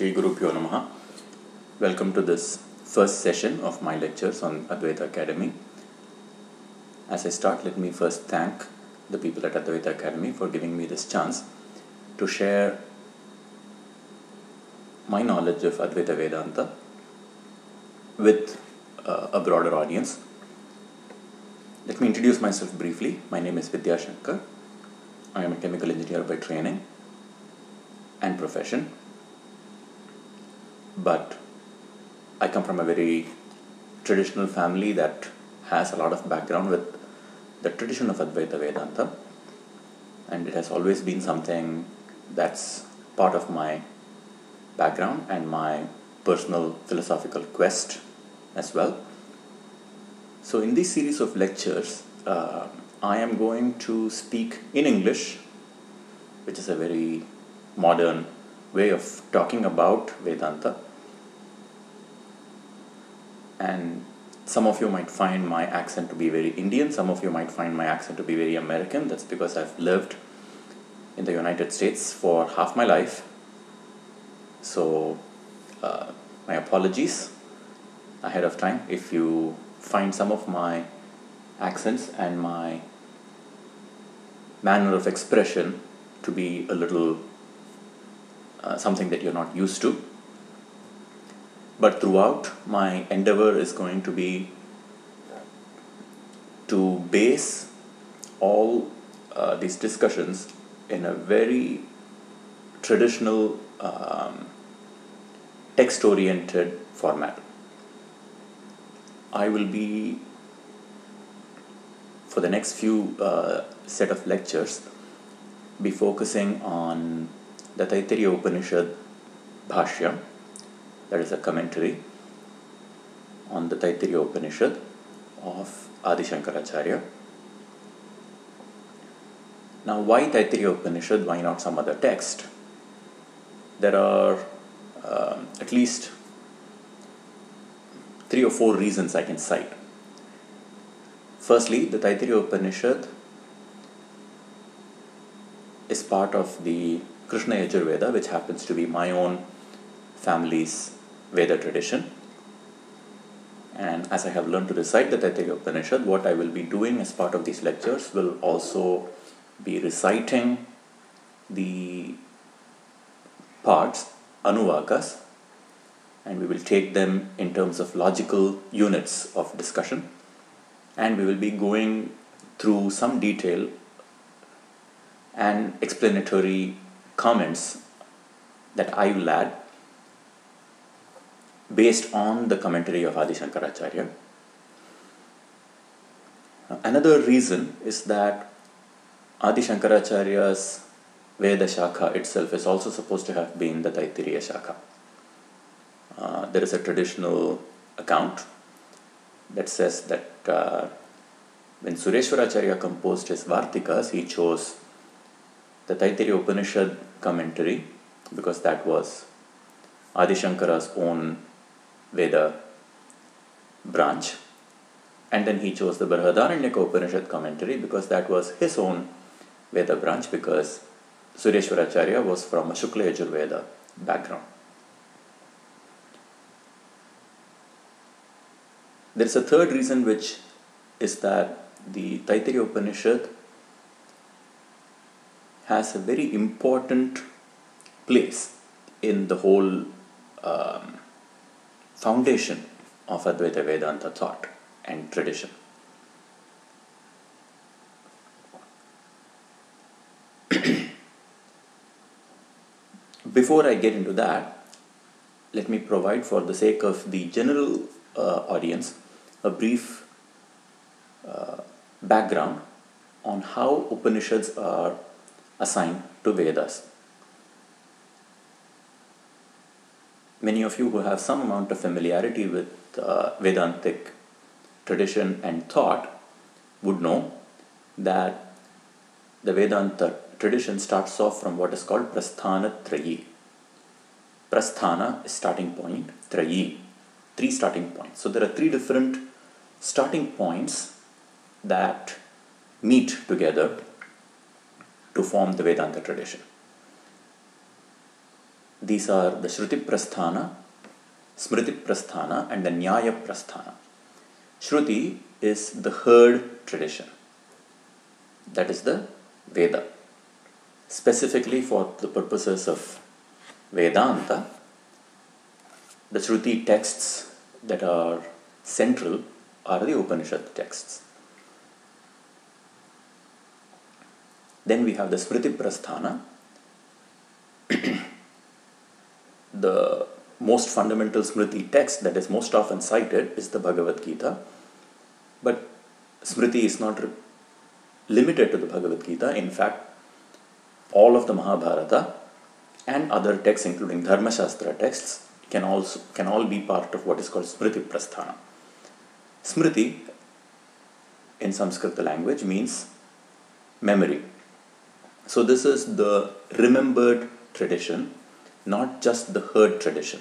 Shri Gurubhyo Namaha. Welcome to this first session of my lectures on Advaita Academy. As I start, let me first thank the people at Advaita Academy for giving me this chance to share my knowledge of Advaita Vedanta with a broader audience. Let me introduce myself briefly. My name is Vidyasankar. I am a chemical engineer by training and profession, but I come from a very traditional family that has a lot of background with the tradition of Advaita Vedanta, and it has always been something that's part of my background and my personal philosophical quest as well. So in this series of lectures, I am going to speak in English, which is a very modern way of talking about Vedanta. And some of you might find my accent to be very Indian, some of you might find my accent to be very American. That's because I've lived in the United States for half my life. So my apologies ahead of time if you find some of my accents and my manner of expression to be a little something that you're not used to. But throughout, my endeavor is going to be to base all these discussions in a very traditional text-oriented format. I will be, for the next few set of lectures, be focusing on the Taittiriya Upanishad Bhashya, that is a commentary on the Taittiriya Upanishad of Adi Shankaracharya. Now, why Taittiriya Upanishad? Why not some other text? There are at least 3 or 4 reasons I can cite. Firstly, the Taittiriya Upanishad is part of the Krishna Yajurveda, which happens to be my own family's Veda tradition. And as I have learned to recite the Taittiriya Upanishad, what I will be doing as part of these lectures will also be reciting the parts, anuvakas, and we will take them in terms of logical units of discussion, and we will be going through some detail and explanatory comments that I will add based on the commentary of Adi Shankaracharya. Another reason is that Adi Shankaracharya's Veda Shakha itself is also supposed to have been the Taittiriya Shakha. There is a traditional account that says that when Sureshwaracharya composed his Vartikas, he chose the Taittiriya Upanishad commentary because that was Adi Shankara's own Veda branch, and then he chose the Aranyaka Upanishad commentary because that was his own Veda branch, because Sureshwaracharya was from a Shukla Yajurveda background. There is a third reason, which is that the Taittiriya Upanishad has a very important place in the whole foundation of Advaita Vedanta thought and tradition. Before I get into that, let me provide, for the sake of the general audience, a brief background on how Upanishads are assigned to Vedas. Many of you who have some amount of familiarity with Vedantic tradition and thought would know that the Vedanta tradition starts off from what is called Prasthana Trayi. Prasthana is starting point, Trayi, 3 starting points. So there are 3 different starting points that meet together to form the Vedanta tradition. These are the Shruti Prasthana, Smriti Prasthana and the Nyaya Prasthana. Shruti is the heard tradition. That is the Veda. Specifically for the purposes of Vedanta, the Shruti texts that are central are the Upanishad texts. Then we have the Smriti Prasthana. The most fundamental Smriti text that is most often cited is the Bhagavad Gita. But Smriti is not limited to the Bhagavad Gita. In fact, all of the Mahabharata and other texts, including Dharma Shastra texts, can all be part of what is called Smriti Prasthana. Smriti in Sanskrit language means memory. So this is the remembered tradition, not just the heard tradition.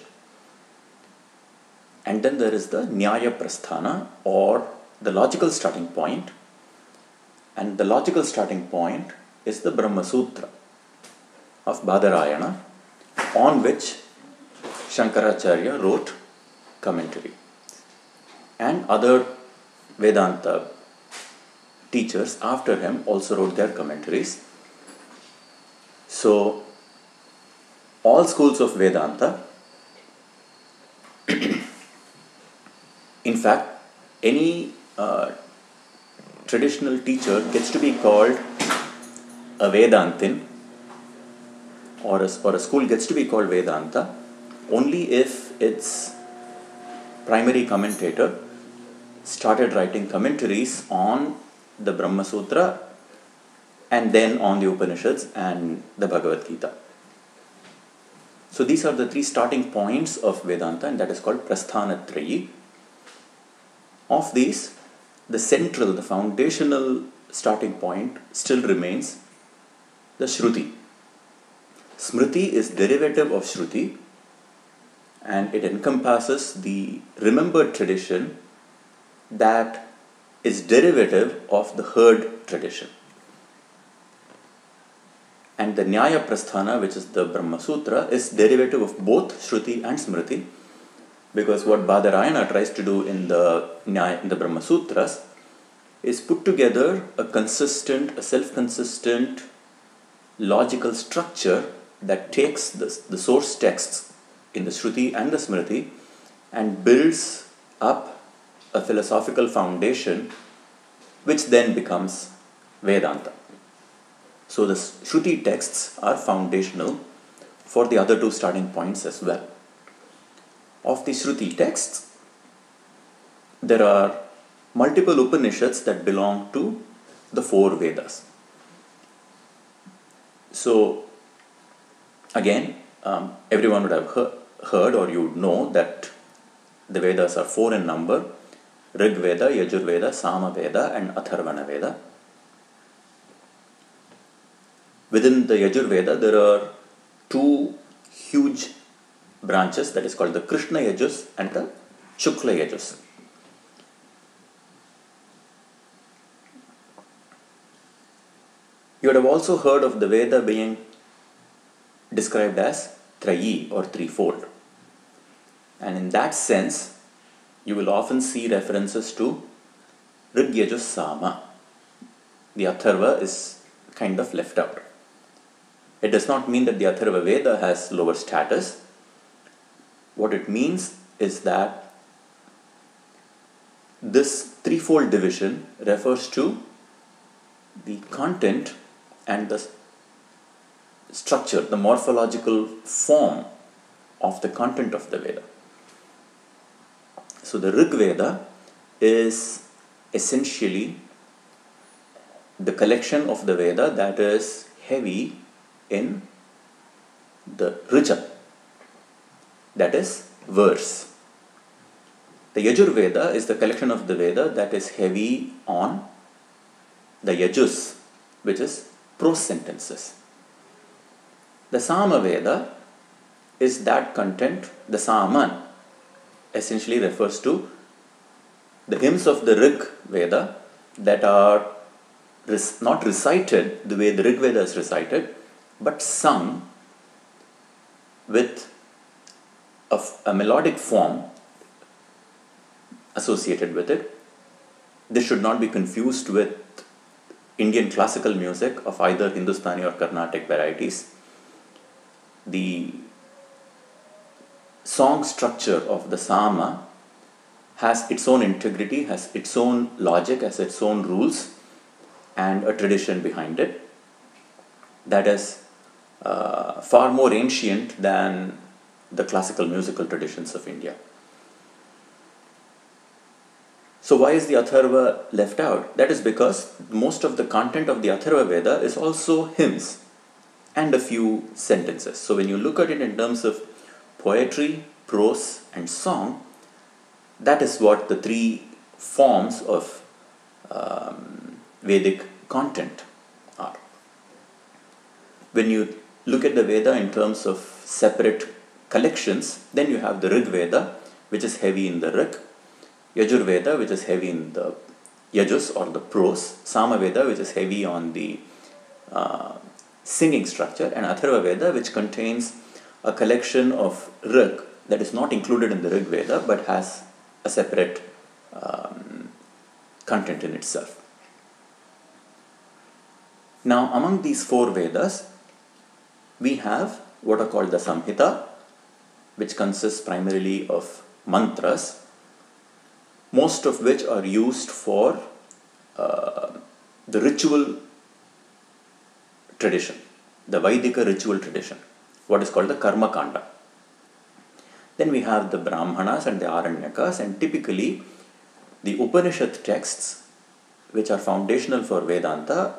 And then there is the Nyaya Prasthana, or the logical starting point. And the logical starting point is the Brahma Sutra of Badarayana, on which Shankaracharya wrote commentary. And other Vedanta teachers after him also wrote their commentaries. So, all schools of Vedanta, in fact, any traditional teacher gets to be called a Vedantin, or a school gets to be called Vedanta only if its primary commentator started writing commentaries on the Brahma Sutra and then on the Upanishads and the Bhagavad Gita. So these are the three starting points of Vedanta, and that is called Prasthanatrayi. Of these, the central, the foundational starting point still remains the Shruti. Smriti is derivative of Shruti, and it encompasses the remembered tradition that is derivative of the heard tradition. And the Nyaya Prasthana, which is the Brahma Sutra, is derivative of both Shruti and Smriti, because what Badarayana tries to do in the Brahma Sutras is put together a self-consistent logical structure that takes the source texts in the Shruti and the Smriti and builds up a philosophical foundation, which then becomes Vedanta. So the Shruti texts are foundational for the other two starting points as well. Of the Shruti texts, there are multiple Upanishads that belong to the four Vedas. So again, everyone would have heard, or you would know, that the Vedas are four in number: Rig Veda, Yajurveda, Samaveda and Atharvana Veda. Within the Yajurveda, there are two huge branches, that is called the Krishna Yajus and the Shukla Yajus. You would have also heard of the Veda being described as Trayi, or threefold. And in that sense, you will often see references to Rig Yajus Sama. The Atharva is kind of left out. It does not mean that the Atharva Veda has lower status. What it means is that this threefold division refers to the content and the structure, the morphological form of the content of the Veda. So the Rig Veda is essentially the collection of the Veda that is heavy in the Rija, that is verse. The Yajurveda is the collection of the Veda that is heavy on the Yajus, which is prose sentences. The Samaveda is that content, the Saman, essentially refers to the hymns of the Rig Veda that are not recited the way the Rig Veda is recited, but sung with a melodic form associated with it. This should not be confused with Indian classical music of either Hindustani or Carnatic varieties. The song structure of the Sama has its own integrity, has its own logic, has its own rules and a tradition behind it that is far more ancient than the classical musical traditions of India. So why is the Atharva left out? That is because most of the content of the Atharva Veda is also hymns and a few sentences. So when you look at it in terms of poetry, prose and song, that is what the three forms of Vedic content are. When you look at the Veda in terms of separate collections, then you have the Rig Veda, which is heavy in the Rig, Yajurveda, which is heavy in the Yajus or the prose, Samaveda, which is heavy on the singing structure, and Atharva Veda, which contains a collection of Rig that is not included in the Rig Veda but has a separate content in itself. Now, among these four Vedas, we have what are called the Samhita, which consists primarily of mantras, most of which are used for the ritual tradition, the Vaidika ritual tradition, what is called the Karma Kanda. Then we have the Brahmanas and the Aranyakas, and typically the Upanishad texts, which are foundational for Vedanta,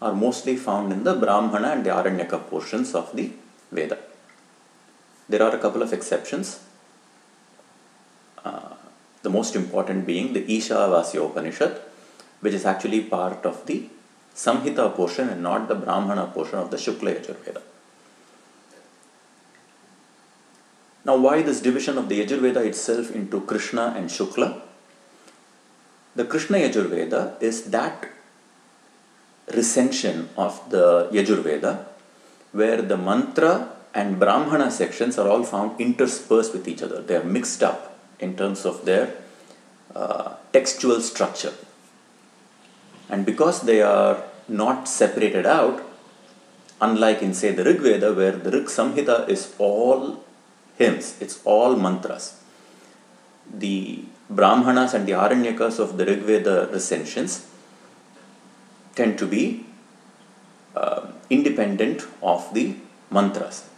are mostly found in the Brahmana and the Aranyaka portions of the Veda. There are a couple of exceptions. The most important being the Ishavasya Upanishad, which is actually part of the Samhita portion and not the Brahmana portion of the Shukla Yajurveda. Now, why this division of the Yajurveda itself into Krishna and Shukla? The Krishna Yajurveda is that recension of the Yajurveda where the mantra and Brahmana sections are all found interspersed with each other. They are mixed up in terms of their textual structure. And because they are not separated out, unlike in say the Rig Veda where the Rig Samhita is all hymns, it's all mantras. The Brahmanas and the Aranyakas of the Rig Veda recensions tend to be independent of the mantras.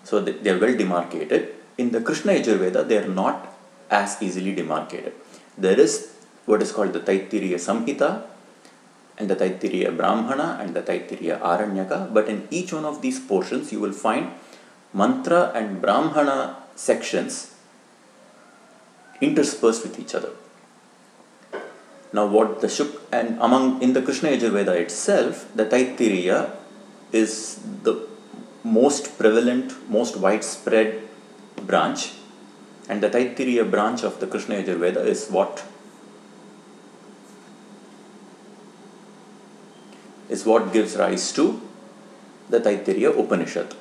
So they are well demarcated. In the Krishna Yajurveda, they are not as easily demarcated. There is what is called the Taittiriya Samhita and the Taittiriya Brahmana and the Taittiriya Aranyaka, but in each one of these portions you will find mantra and Brahmana sections interspersed with each other. Now what in the Krishna Yajurveda itself, the Taittiriya is the most prevalent, most widespread branch, and the Taittiriya branch of the Krishna Yajurveda is what gives rise to the Taittiriya Upanishad.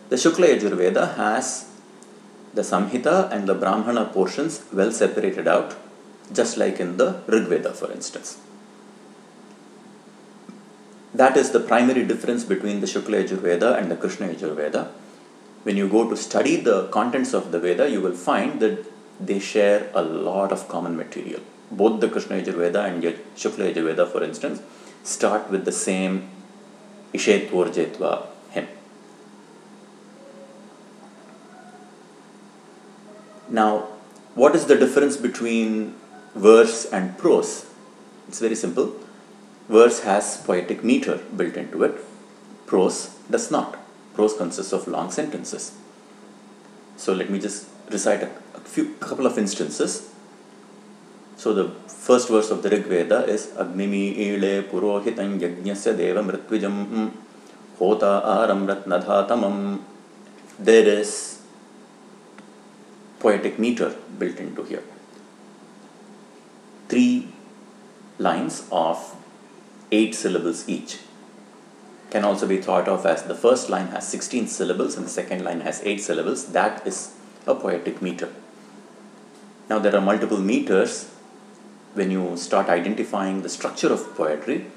The Shukla Yajurveda has the Samhita and the Brahmana portions well separated out, just like in the Rig Veda, for instance. That is the primary difference between the Shukla Yajurveda and the Krishna Yajurveda. When you go to study the contents of the Veda, you will find that they share a lot of common material. Both the Krishna Yajurveda and Shukla Yajurveda, for instance, start with the same Ishet Vorjetva hymn. Now, what is the difference between verse and prose? It's very simple. Verse has poetic meter built into it. Prose does not. Prose consists of long sentences. So let me just recite a couple of instances. So the first verse of the Rig Veda is Agnimi Ile Purohitam Yajnasya Deva Mritvijam Hota Aram Ratnadhatamam. There is poetic meter built into here. 3 lines of 8 syllables each. can also be thought of as the first line has 16 syllables and the second line has 8 syllables. That is a poetic meter. Now there are multiple meters. When you start identifying the structure of poetry,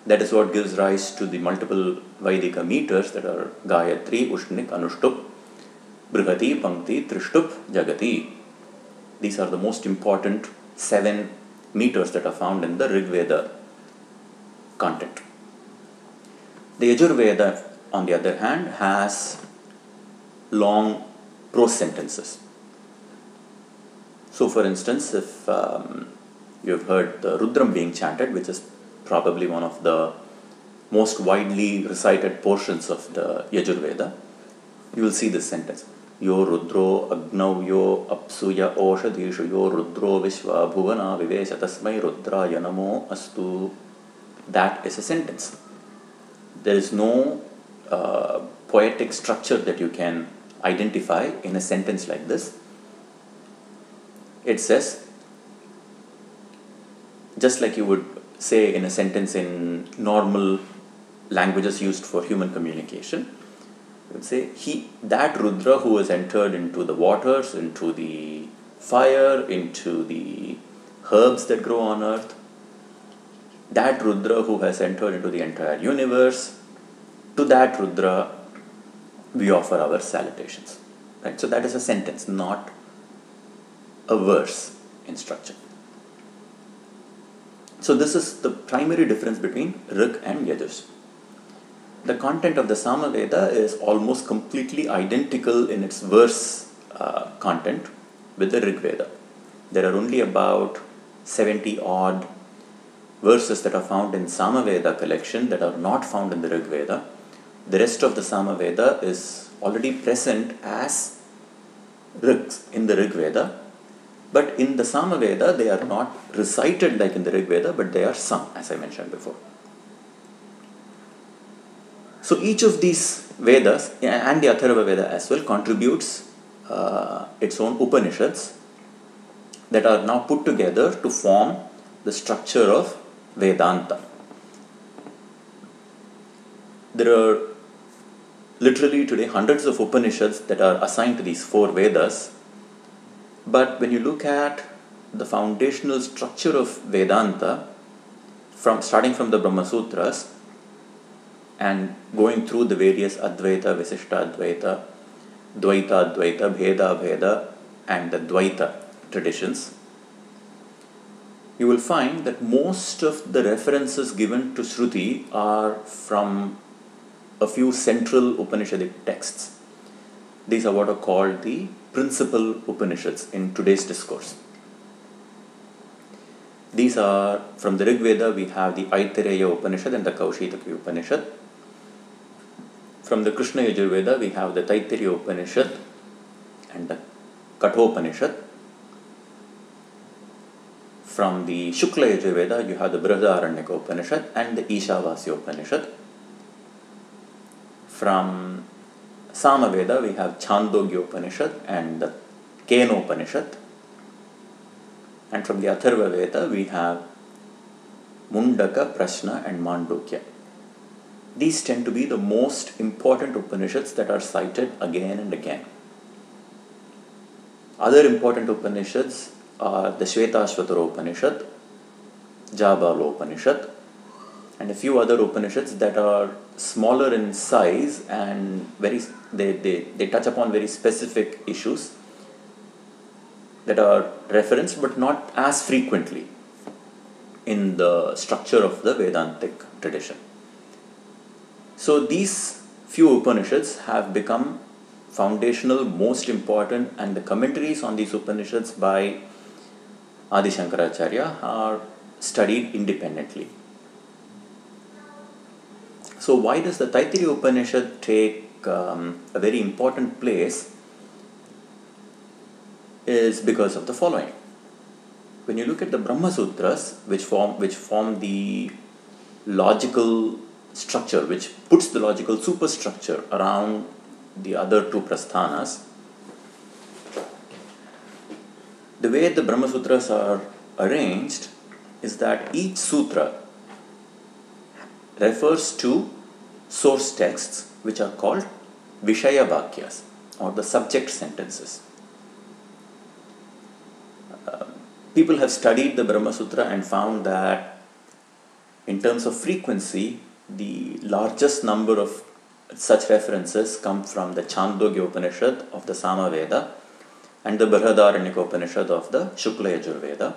that is what gives rise to the multiple Vaidika meters that are Gayatri, Ushnik, Anushtup, Brihati, Pankti, Trishtup, Jagati. These are the most important 7 meters that are found in the Rig Veda content. The Yajurveda, on the other hand, has long prose sentences. So, for instance, if you have heard the Rudram being chanted, which is probably one of the most widely recited portions of the Yajurveda, you will see this sentence. Yo Rudro Agnav Yo Apsuya Oshadishu Yo Rudro Vishwa Bhuvana Vivesha Tasmai Rudra Yanamo Astu. That is a sentence. There is no poetic structure that you can identify in a sentence like this. It says, just like you would say in a sentence in normal languages used for human communication, you would say, that Rudra who has entered into the waters, into the fire, into the herbs that grow on earth, that Rudra who has entered into the entire universe, to that Rudra we offer our salutations. Right? So that is a sentence, not a verse in structure. So this is the primary difference between Rig and Yajus. The content of the Samaveda is almost completely identical in its verse content with the Rig Veda. There are only about 70 odd verses that are found in Samaveda collection that are not found in the Rig Veda. The rest of the Samaveda is already present as Rigs in the Rig Veda, but in the Samaveda they are not recited like in the Rig Veda, but they are sung, as I mentioned before. So each of these Vedas and the Atharva Veda as well contributes its own Upanishads that are now put together to form the structure of Vedanta. There are literally today hundreds of Upanishads that are assigned to these 4 Vedas, but when you look at the foundational structure of Vedanta, starting from the Brahma Sutras and going through the various Advaita, Visishta Advaita, Dvaita Advaita, Bheda Bheda and the Dvaita traditions, you will find that most of the references given to Shruti are from a few central Upanishadic texts. These are what are called the principal Upanishads in today's discourse. These are, from the Rig Veda, we have the Taittiriya Upanishad and the Kaushitaki Upanishad. From the Krishna Yajurveda, we have the Taittiriya Upanishad and the Kathopanishad. From the Shukla Yajurveda, you have the Aranyaka Upanishad and the Ishavasya Upanishad. From Samaveda, we have Chandogya Upanishad and the Kena Upanishad. And from the Atharva Veda, we have Mundaka, Prashna and Mandukya. These tend to be the most important Upanishads that are cited again and again. Other important Upanishads are the Shvetashvatara Upanishad, Jabala Upanishad, and a few other Upanishads that are smaller in size and they touch upon very specific issues that are referenced but not as frequently in the structure of the Vedantic tradition. So these few Upanishads have become foundational, most important, and the commentaries on these Upanishads by Adi Shankaracharya are studied independently. So why does the Taittiriya Upanishad take a very important place is because of the following. When you look at the Brahma Sutras, which form the logical structure, which puts the logical superstructure around the other 2 prasthanas, the way the Brahma Sutras are arranged is that each sutra refers to source texts which are called Vishaya Vakyas, or the subject sentences. People have studied the Brahma Sutra and found that in terms of frequency, the largest number of such references come from the Chandogya Upanishad of the Samaveda and the Aranyaka Upanishad of the Shukla Yajurveda.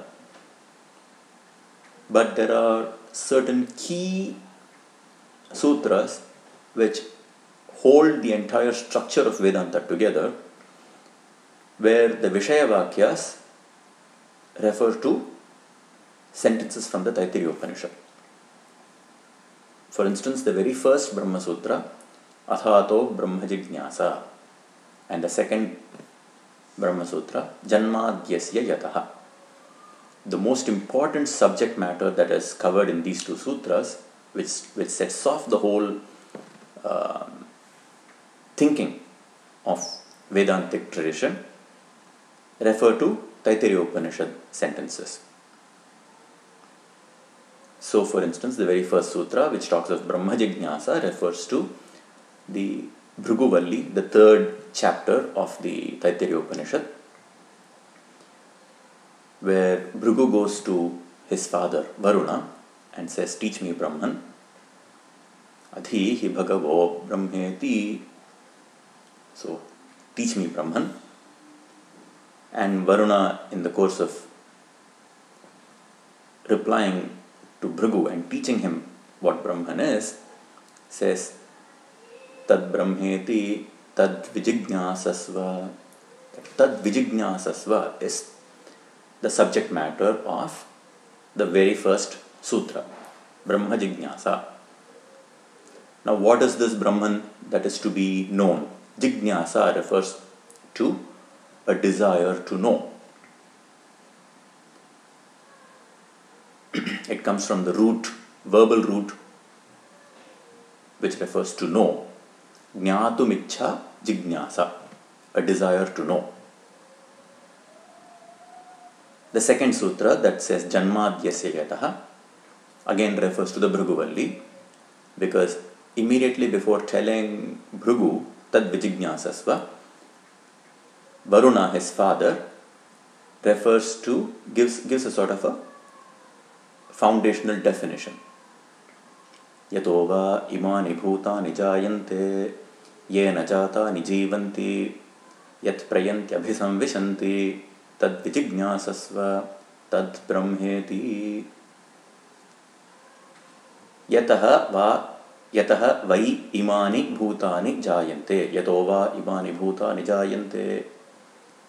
But there are certain key sutras which hold the entire structure of Vedanta together, where the Vishaya Vakyas refer to sentences from the Taittiriya Upanishad. For instance, the very first Brahma Sutra, Athato Brahma Jignasa, and the second Brahma Sutra, Janmadhyasya Yataha. The most important subject matter that is covered in these two sutras, which sets off the whole thinking of Vedantic tradition, refer to Taittiriya Upanishad sentences. So, for instance, the very first sutra, which talks of Brahma Jignasa, refers to the Bhrigu Valli, the third chapter of the Taittiriya Upanishad, where Bhrigu goes to his father Varuna and says, "Teach me Brahman." Adhi hi bhagavo brahmeti. So, teach me Brahman. And Varuna, in the course of replying to Bhrigu and teaching him what Brahman is, says, "Tad brahmeti tad vijijñāsasva." Tad vijijñāsasva is the subject matter of the very first sutra, Brahma Jignasa. Now, what is this Brahman that is to be known? Jignasa refers to a desire to know. It comes from the root, verbal root, which refers to know. Jñātumichha jignasa, a desire to know. The second sutra that says Janmadhyasya Yataha again refers to the Bhrigu Valli, because immediately before telling Bhrigu Tad Vijijñāsasva, Varuna, his father, gives a sort of a foundational definition. Yato va imani bhutani jayante yena jatani jivanti yat prayanti abhisamvishanti tad vijijñāsasva tad brahmeti. Yataha vai imani bhutani jayante. Yato va imani bhutani jayante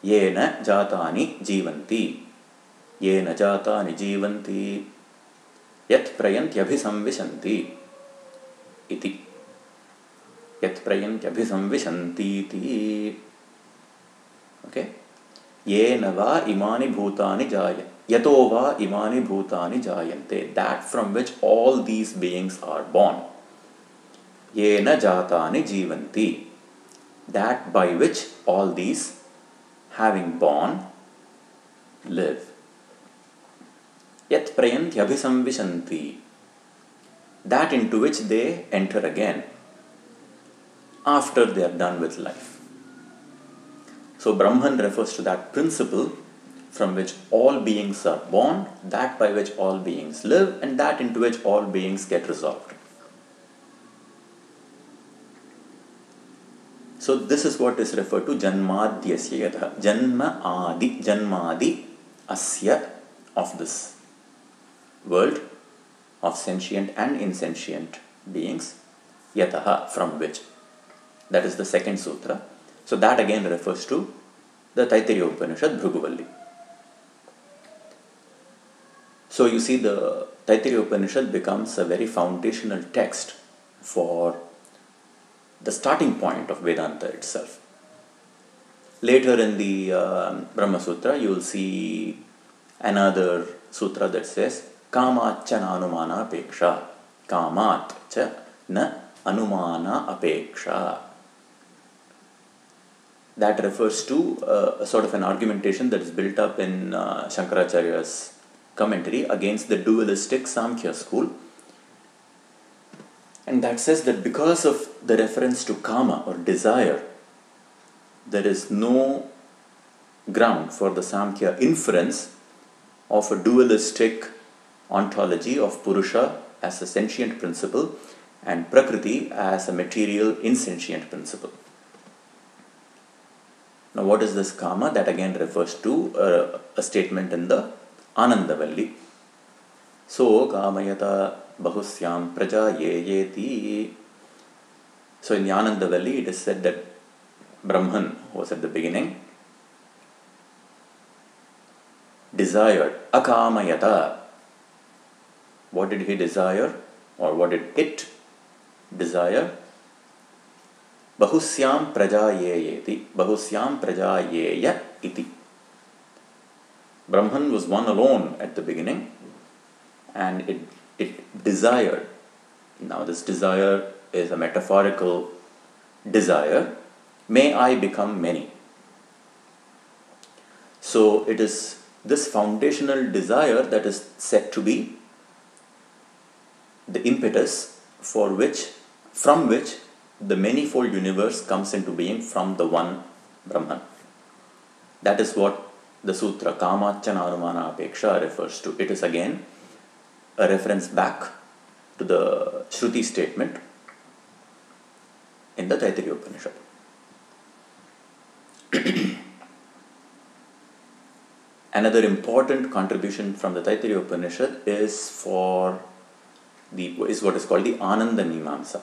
yena jatani jivanti. Yena jatani jivanti yat prayanti abhisamvishanti iti. Yat prayanti abhisamvishanti iti. Okay? Yena va imani bhutani jayante. Yato va imani bhutani jayante. That from which all these beings are born. Yena jatani jivanti. That by which all these, having born, live. Yat prayanti abhisamvishanti. That into which they enter again after they are done with life. So Brahman refers to that principle from which all beings are born, that by which all beings live, and that into which all beings get resolved. So this is what is referred to Janmadhyasya Yataha. Janmadi asya, of this world, of sentient and insentient beings, Yataha, from which. That is the second sutra. So that again refers to the Taittiriya Upanishad, Bhrigu Valli. So you see, the Taittiriya Upanishad becomes a very foundational text for the starting point of Vedanta itself. Later in the Brahma Sutra, you will see another sutra that says, Kamat cha na anumana apeksha. Kamat cha na anumana apeksha. That refers to a sort of an argumentation that is built up in Shankaracharya's commentary against the dualistic Samkhya school. And that says that because of the reference to kama or desire, there is no ground for the Samkhya inference of a dualistic ontology of Purusha as a sentient principle and Prakriti as a material insentient principle. Now, what is this kama? That again refers to a statement in the Ananda Valli. So, kamayata bahusyam praja yeti. So, in the Ananda Valli, it is said that Brahman, who was at the beginning, desired akamayata. What did he desire, or what did it desire? Bahusyam prajayeti. Bahusyam prajayeya iti. Brahman was one alone at the beginning, and it desired. Now, this desire is a metaphorical desire. May I become many. So, it is this foundational desire that is said to be the impetus from which the manifold universe comes into being from the one Brahman. That is what the sutra Kamachana Anumana Apeksha refers to. It is again a reference back to the Shruti statement in the Taittiriya Upanishad. Another important contribution from the Taittiriya Upanishad is what is called the Ananda Mimamsa.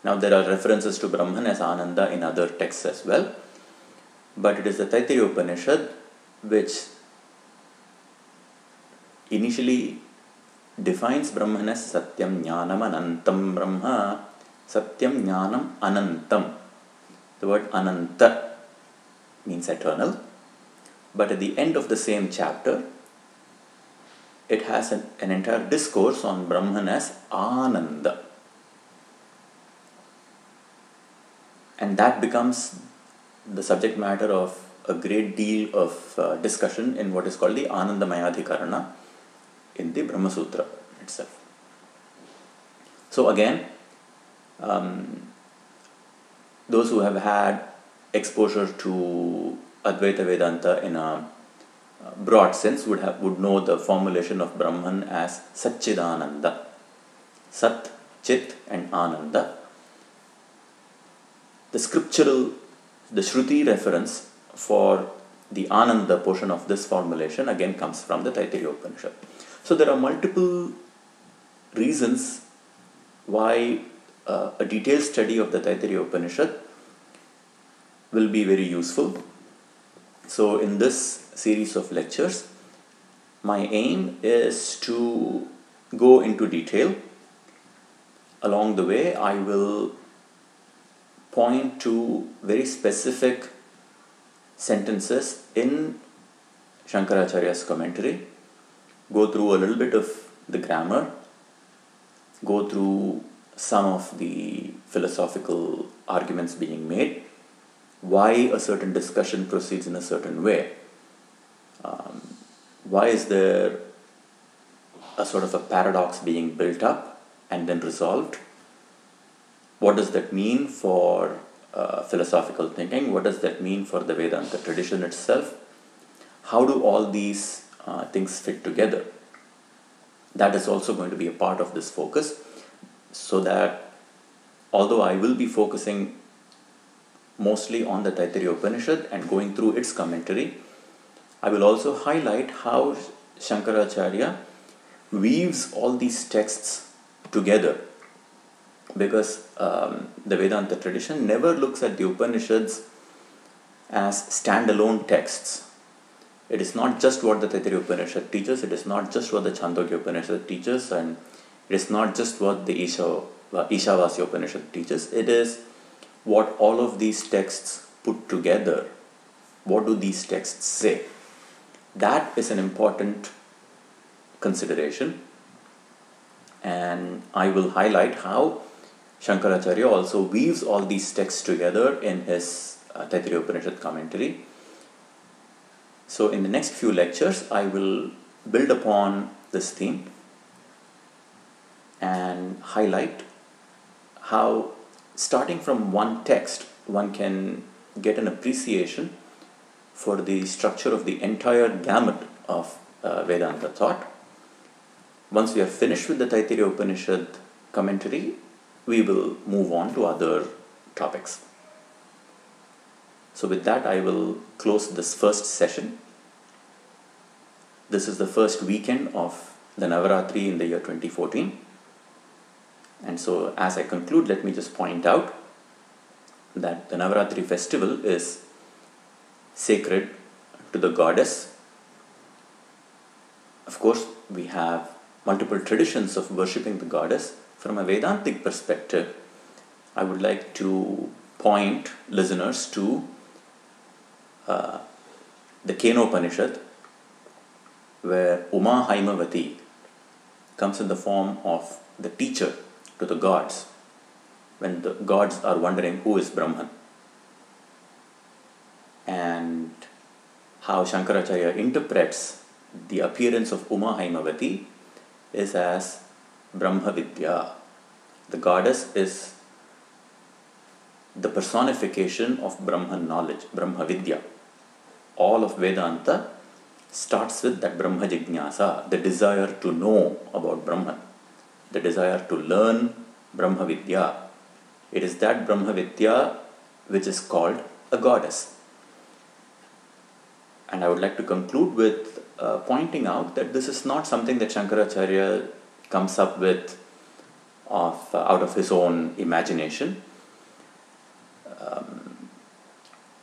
Now, there are references to Brahman as Ananda in other texts as well, but it is the Taittiriya Upanishad which initially defines Brahman as Satyam Jnanam Anantam Brahma, Satyam Jnanam Anantam. The word Ananta means eternal, but at the end of the same chapter, it has an entire discourse on Brahman as Ananda. And that becomes the subject matter of a great deal of discussion in what is called the Anandamayadhikarana in the Brahma Sutra itself. So again, those who have had exposure to Advaita Vedanta in a broad sense would know the formulation of Brahman as Satchidananda. Sat, Chit and Ananda. The Shruti reference for the Ananda portion of this formulation again comes from the Taittiriya Upanishad. So there are multiple reasons why a detailed study of the Taittiriya Upanishad will be very useful. So in this series of lectures, my aim is to go into detail. Along the way, I will point to very specific sentences in Shankaracharya's commentary, go through a little bit of the grammar, go through some of the philosophical arguments being made, why a certain discussion proceeds in a certain way, why is there a sort of a paradox being built up and then resolved. What does that mean for philosophical thinking? What does that mean for the Vedanta tradition itself? How do all these things fit together? That is also going to be a part of this focus, so that although I will be focusing mostly on the Taittiriya Upanishad and going through its commentary, I will also highlight how Shankaracharya weaves all these texts together, because the Vedanta tradition never looks at the Upanishads as standalone texts. It is not just what the Taittiriya Upanishad teaches, it is not just what the Chandogya Upanishad teaches, and it is not just what the Ishavasya Upanishad teaches. It is what all of these texts put together. What do these texts say? That is an important consideration, and I will highlight how Shankaracharya also weaves all these texts together in his Taittiriya Upanishad commentary. So in the next few lectures, I will build upon this theme and highlight how starting from one text one can get an appreciation for the structure of the entire gamut of Vedanta thought. Once we are finished with the Taittiriya Upanishad commentary, we will move on to other topics. So with that, I will close this first session. This is the first weekend of the Navaratri in the year 2014. And so as I conclude, let me just point out that the Navaratri festival is sacred to the goddess. Of course, we have multiple traditions of worshipping the goddess. From a Vedantic perspective, I would like to point listeners to the Kena Upanishad, where Uma Haimavati comes in the form of the teacher to the gods, when the gods are wondering who is Brahman, and how Shankaracharya interprets the appearance of Uma Haimavati is as Brahma Vidya. The goddess is the personification of Brahman knowledge, Brahma Vidya. All of Vedanta starts with that Brahma Jignasa, the desire to know about Brahman, the desire to learn Brahma Vidya. It is that Brahma Vidya which is called a goddess. And I would like to conclude with pointing out that this is not something that Shankaracharya comes up with out of his own imagination.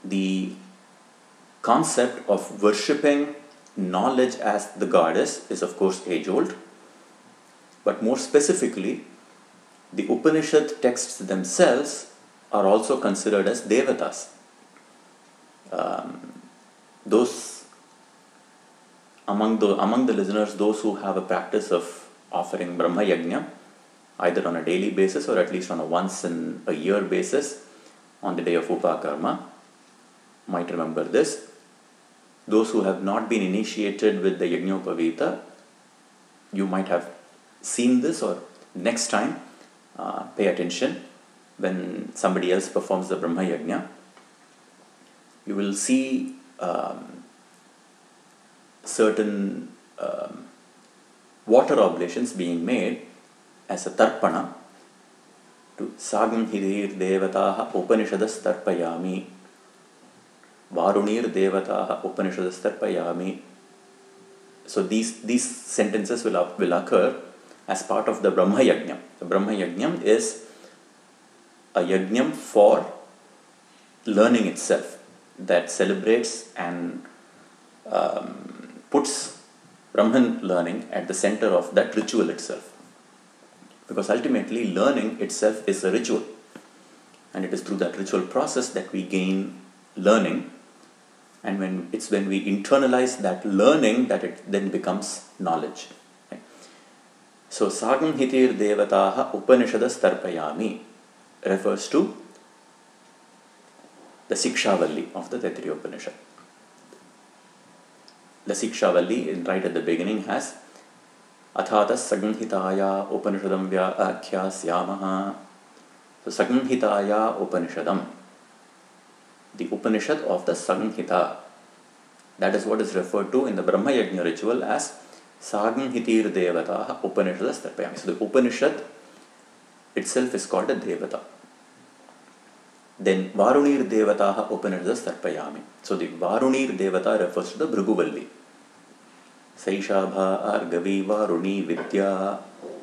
The concept of worshipping knowledge as the goddess is of course age-old, but more specifically, the Upanishad texts themselves are also considered as devatas. Those among the listeners, those who have a practice of offering Brahma Yajna, either on a daily basis or at least on a once in a year basis, on the day of Upakarma, might remember this. Those who have not been initiated with the Yajnopavita, you might have seen this, or next time pay attention when somebody else performs the Brahma Yajna. You will see certain water oblations being made as a tarpana to Sagam Hidir Devataha Upanishadas Tarpayami, Varunir Devataha Upanishadas Tarpayami. So these sentences will occur as part of the Brahma Yajna. The Brahma Yajna is a yajnam for learning itself, that celebrates and puts Brahman learning at the center of that ritual itself. Because ultimately learning itself is a ritual, and it is through that ritual process that we gain learning, and when we internalize that learning that it then becomes knowledge. Right? So Sagam Hitir Devataha Upanishadas Tarpayami refers to the Shiksha Valli of the Taittiriya Upanishad. The Shiksha Valli, right at the beginning, has Athatas Sagamhitaya Upanishadam Vyaakhya Syamaha. So Sagamhitaya Upanishadam, the Upanishad of the Sagamhita, that is what is referred to in the Brahma Yajna ritual as Sagamhitir Devataha Upanishadas Tarpayami. So the Upanishad itself is called a Devata. Then Varunir Devataha Upanishadas Tarpayami. So the Varunir Devata refers to the Bhrigu Valli. Saishabha Argavi Varuni Vidya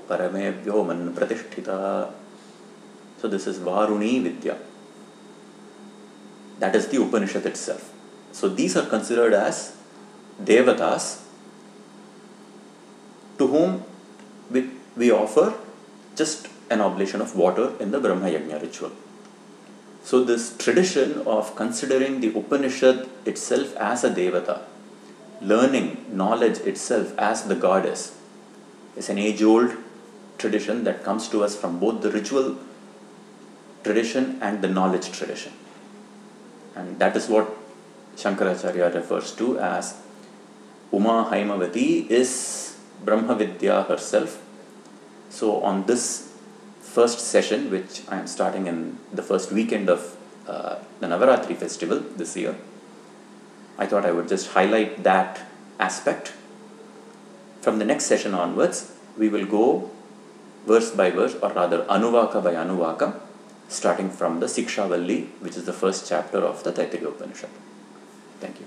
Parame Vyoman Pratishtita. So this is Varuni Vidya. That is the Upanishad itself. So these are considered as Devatas to whom we offer just an oblation of water in the Brahma Yajna ritual. So this tradition of considering the Upanishad itself as a Devata, learning knowledge itself as the goddess, is an age-old tradition that comes to us from both the ritual tradition and the knowledge tradition. And that is what Shankaracharya refers to as Uma Haimavati is Brahma Vidya herself. So on this first session, which I am starting in the first weekend of the Navaratri festival this year. I thought I would just highlight that aspect. From the next session onwards, we will go verse by verse, or rather Anuvaka by Anuvaka, starting from the Shiksha Valli, which is the first chapter of the Taittiriya Upanishad. Thank you.